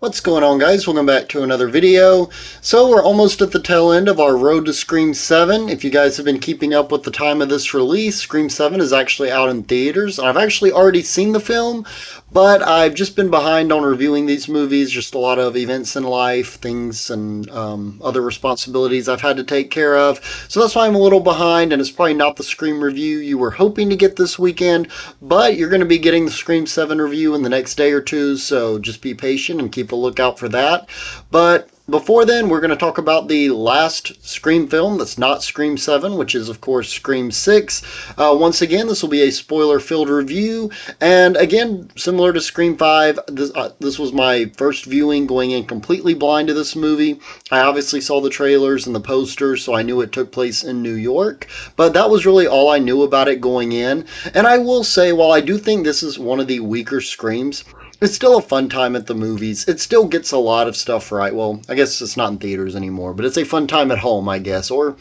What's going on, guys? Welcome back to another video. So we're almost at the tail end of our road to Scream 7. If you guys have been keeping up with the time of this release, Scream 7 is actually out in theaters. I've actually already seen the film, but I've just been behind on reviewing these movies. Just a lot of events in life, things, and other responsibilities I've had to take care of. So that's why I'm a little behind, and it's probably not the Scream review you were hoping to get this weekend, but you're going to be getting the Scream 7 review in the next day or two, so just be patient and keep a lookout for that. But before then, we're going to talk about the last Scream film that's not Scream 7, which is, of course, Scream 6. Once again, this will be a spoiler-filled review, and again, similar to Scream 5, this was my first viewing going in completely blind to this movie. I obviously saw the trailers and the posters, so I knew it took place in New York, but that was really all I knew about it going in. And I will say, while I do think this is one of the weaker Screams, it's still a fun time at the movies. It still gets a lot of stuff right. Well, I guess it's not in theaters anymore, but it's a fun time at home, I guess, or,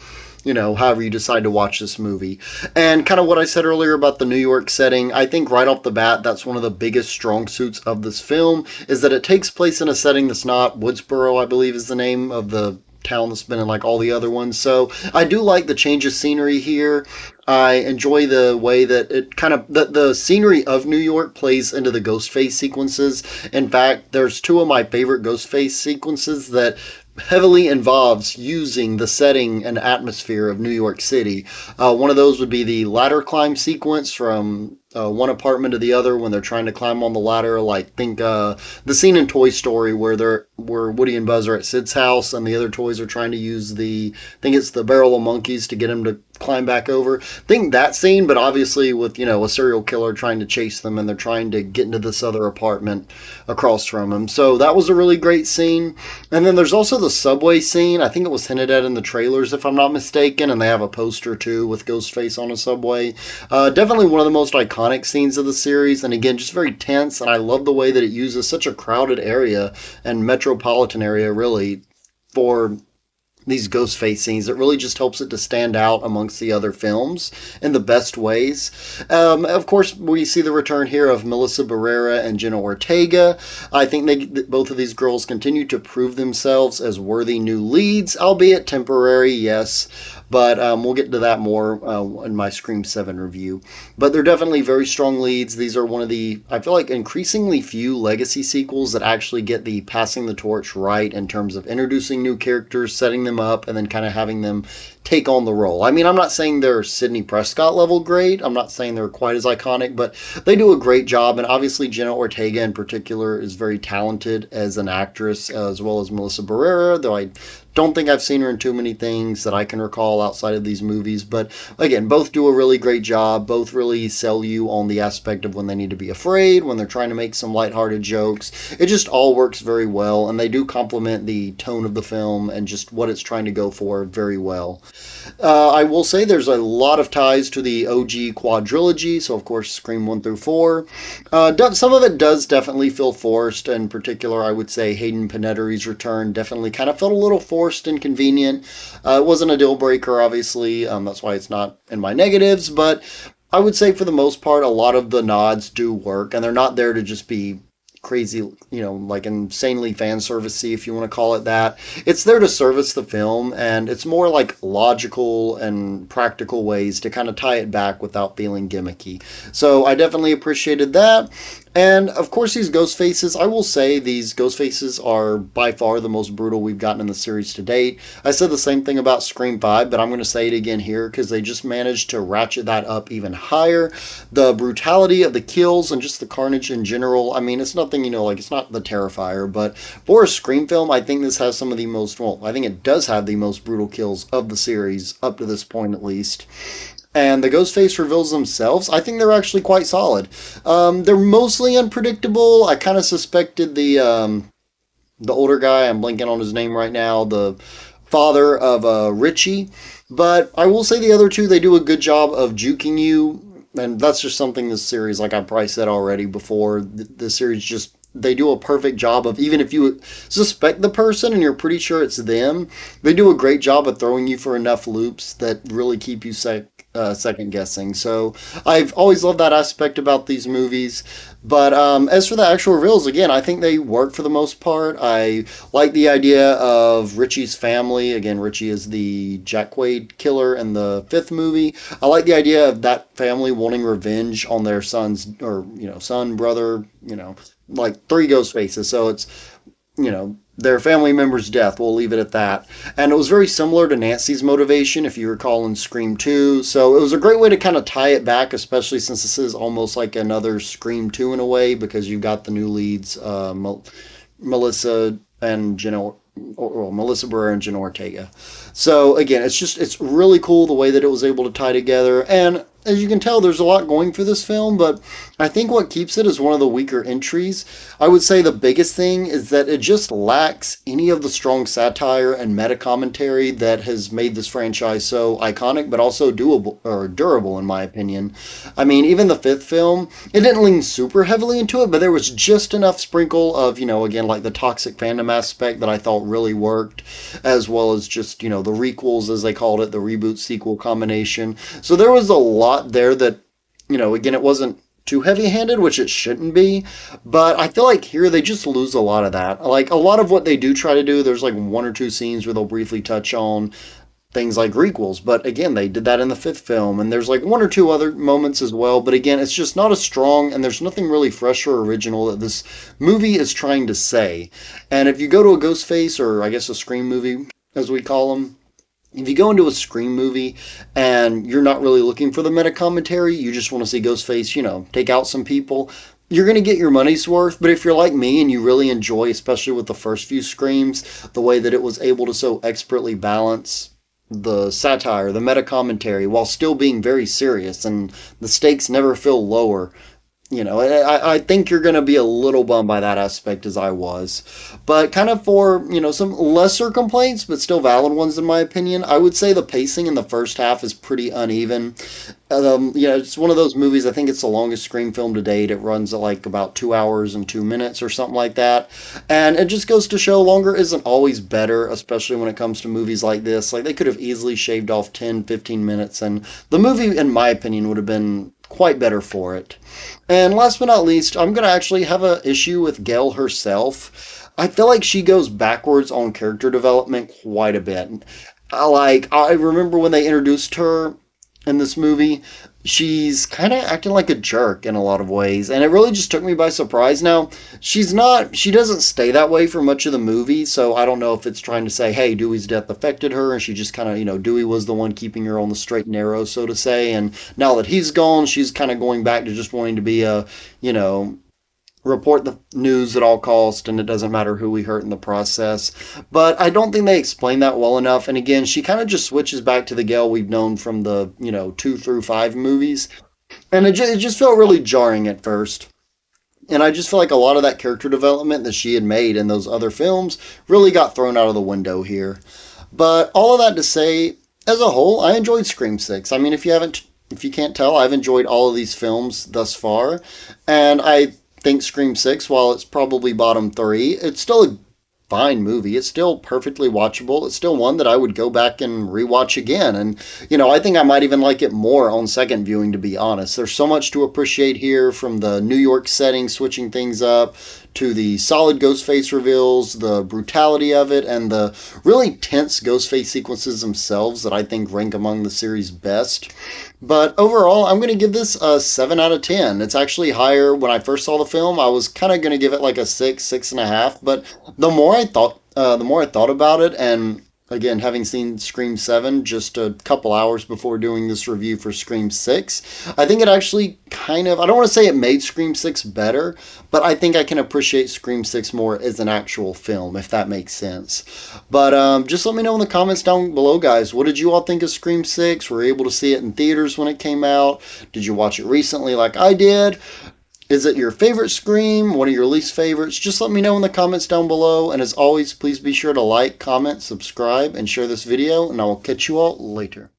you know, however you decide to watch this movie. And kind of what I said earlier about the New York setting, I think right off the bat, that's one of the biggest strong suits of this film, is that it takes place in a setting that's not Woodsboro, I believe is the name of the town that's been in like all the other ones. So I do like the change of scenery here. I enjoy the way that it kind of the scenery of New York plays into the Ghostface sequences. In fact, there's two of my favorite Ghostface sequences that heavily involves using the setting and atmosphere of New York City. One of those would be the ladder climb sequence from one apartment to the other when they're trying to climb on the ladder. Like, think the scene in Toy Story where Woody and Buzz are at Sid's house and the other toys are trying to use I think it's the barrel of monkeys to get him to climb back over. Think that scene, but obviously with, you know, a serial killer trying to chase them and they're trying to get into this other apartment across from him. So that was a really great scene. And then there's also the subway scene. I think it was hinted at in the trailers, if I'm not mistaken, and they have a poster too with Ghostface on a subway. Definitely one of the most iconic scenes of the series, and again, just very tense, and I love the way that it uses such a crowded area and metropolitan area, really, for these Ghostface scenes. It really just helps it to stand out amongst the other films in the best ways. Of course, we see the return here of Melissa Barrera and Jenna Ortega. I think both of these girls continue to prove themselves as worthy new leads, albeit temporary, yes. But we'll get to that more in my Scream 7 review. But they're definitely very strong leads. These are one of the, I feel like, increasingly few legacy sequels that actually get the passing the torch right in terms of introducing new characters, setting them up, and then kind of having them take on the role. I mean, I'm not saying they're Sidney Prescott level great. I'm not saying they're quite as iconic, but they do a great job. And obviously, Jenna Ortega in particular is very talented as an actress, as well as Melissa Barrera, though I don't think I've seen her in too many things that I can recall outside of these movies. But again, both do a really great job. Both really sell you on the aspect of when they need to be afraid, when they're trying to make some lighthearted jokes. It just all works very well, and they do complement the tone of the film and just what it's trying to go for very well. I will say there's a lot of ties to the OG quadrilogy, so of course Scream 1 through 4. Some of it does definitely feel forced. In particular, I would say Hayden Panettiere's return definitely kind of felt a little forced and convenient. It wasn't a deal breaker, obviously. That's why it's not in my negatives, but I would say for the most part, a lot of the nods do work, and they're not there to just be crazy, you know, like insanely fan servicey, if you want to call it that. It's there to service the film, and it's more like logical and practical ways to kind of tie it back without feeling gimmicky. So I definitely appreciated that. And of course, these ghost faces, I will say these ghost faces are by far the most brutal we've gotten in the series to date. I said the same thing about Scream 5, but I'm going to say it again here because they just managed to ratchet that up even higher. The brutality of the kills and just the carnage in general, I mean, it's nothing, you know, like it's not the Terrifier, but for a Scream film, I think this has some of the most, well, I think it does have the most brutal kills of the series, up to this point at least. And the Ghostface reveals themselves, I think they're actually quite solid. They're mostly unpredictable. I kind of suspected the older guy, I'm blanking on his name right now, the father of Richie. But I will say the other two, they do a good job of juking you. And that's just something this series, like I probably said already before, the series just, they do a perfect job of, even if you suspect the person and you're pretty sure it's them, they do a great job of throwing you for enough loops that really keep you second guessing. So I've always loved that aspect about these movies. But as for the actual reveals, again, I think they work for the most part. I like the idea of Richie's family. Again, Richie is the Jack Quaid killer in the fifth movie. I like the idea of that family wanting revenge on their son's, or, son, brother, like three ghost faces. So it's, their family member's death. We'll leave it at that. And it was very similar to Nancy's motivation, if you recall, in Scream 2. So it was a great way to kind of tie it back, especially since this is almost like another Scream 2 in a way, because you've got the new leads, Melissa and Jenna, or Melissa Barrera and Jenna Ortega. So again, it's really cool the way that it was able to tie together. And as you can tell, there's a lot going for this film, but I think what keeps it is one of the weaker entries. I would say the biggest thing is that it just lacks any of the strong satire and meta commentary that has made this franchise so iconic, but also doable or durable, in my opinion. I mean, even the fifth film, it didn't lean super heavily into it, but there was just enough sprinkle of, again, like the toxic fandom aspect that I thought really worked, as well as just, the requels, as they called it, the reboot sequel combination. So there was a lot there that, again, it wasn't too heavy-handed, which it shouldn't be, but I feel like here they just lose a lot of that. Like, a lot of what they do try to do, there's like one or two scenes where they'll briefly touch on things like requels, but again, they did that in the fifth film, and there's like one or two other moments as well, but again, it's just not as strong, and there's nothing really fresh or original that this movie is trying to say. And if you go to a Ghostface, or I guess a Scream movie, as we call them, if you go into a Scream movie and you're not really looking for the meta commentary, you just want to see Ghostface, take out some people, you're going to get your money's worth. But if you're like me and you really enjoy, especially with the first few Screams, the way that it was able to so expertly balance the satire, the meta commentary, while still being very serious, and the stakes never feel lower. I think you're going to be a little bummed by that aspect, as I was. But kind of for, some lesser complaints, but still valid ones in my opinion, I would say the pacing in the first half is pretty uneven. It's one of those movies, I think it's the longest Scream film to date. It runs at like about 2 hours and 2 minutes or something like that. And it just goes to show longer isn't always better, especially when it comes to movies like this. Like, they could have easily shaved off 10, 15 minutes, and the movie, in my opinion, would have been quite better for it. And last but not least, I'm going to actually have an issue with Gail herself. I feel like she goes backwards on character development quite a bit. I remember when they introduced her in this movie, she's kind of acting like a jerk in a lot of ways, and it really just took me by surprise. Now, she doesn't stay that way for much of the movie, so I don't know if it's trying to say, hey, Dewey's death affected her, and she just kind of, Dewey was the one keeping her on the straight and narrow, so to say, and now that he's gone, she's kind of going back to just wanting to be a, report the news at all cost, and it doesn't matter who we hurt in the process. But I don't think they explain that well enough. And again, she kind of just switches back to the Gail we've known from the 2 through 5 movies, and it just felt really jarring at first. And I just feel like a lot of that character development that she had made in those other films really got thrown out of the window here. But all of that to say, as a whole, I enjoyed Scream 6. I mean, if you can't tell, I've enjoyed all of these films thus far, and I think Scream 6, while it's probably bottom 3, it's still a fine movie. It's still perfectly watchable. It's still one that I would go back and rewatch again. And, I think I might even like it more on second viewing, to be honest. There's so much to appreciate here, from the New York setting, switching things up, to the solid Ghostface reveals, the brutality of it, and the really tense Ghostface sequences themselves that I think rank among the series' best. But overall, I'm going to give this a 7 out of 10. It's actually higher. When I first saw the film, I was kind of going to give it like a 6, 6.5. But the more I thought about it, and again, having seen Scream 7 just a couple hours before doing this review for Scream 6, I think it actually I don't want to say it made Scream 6 better, but I think I can appreciate Scream 6 more as an actual film, if that makes sense. But just let me know in the comments down below, guys. What did you all think of Scream 6? Were you able to see it in theaters when it came out? Did you watch it recently like I did? Is it your favorite Scream? One of your least favorites? Just let me know in the comments down below. And as always, please be sure to like, comment, subscribe, and share this video. And I will catch you all later.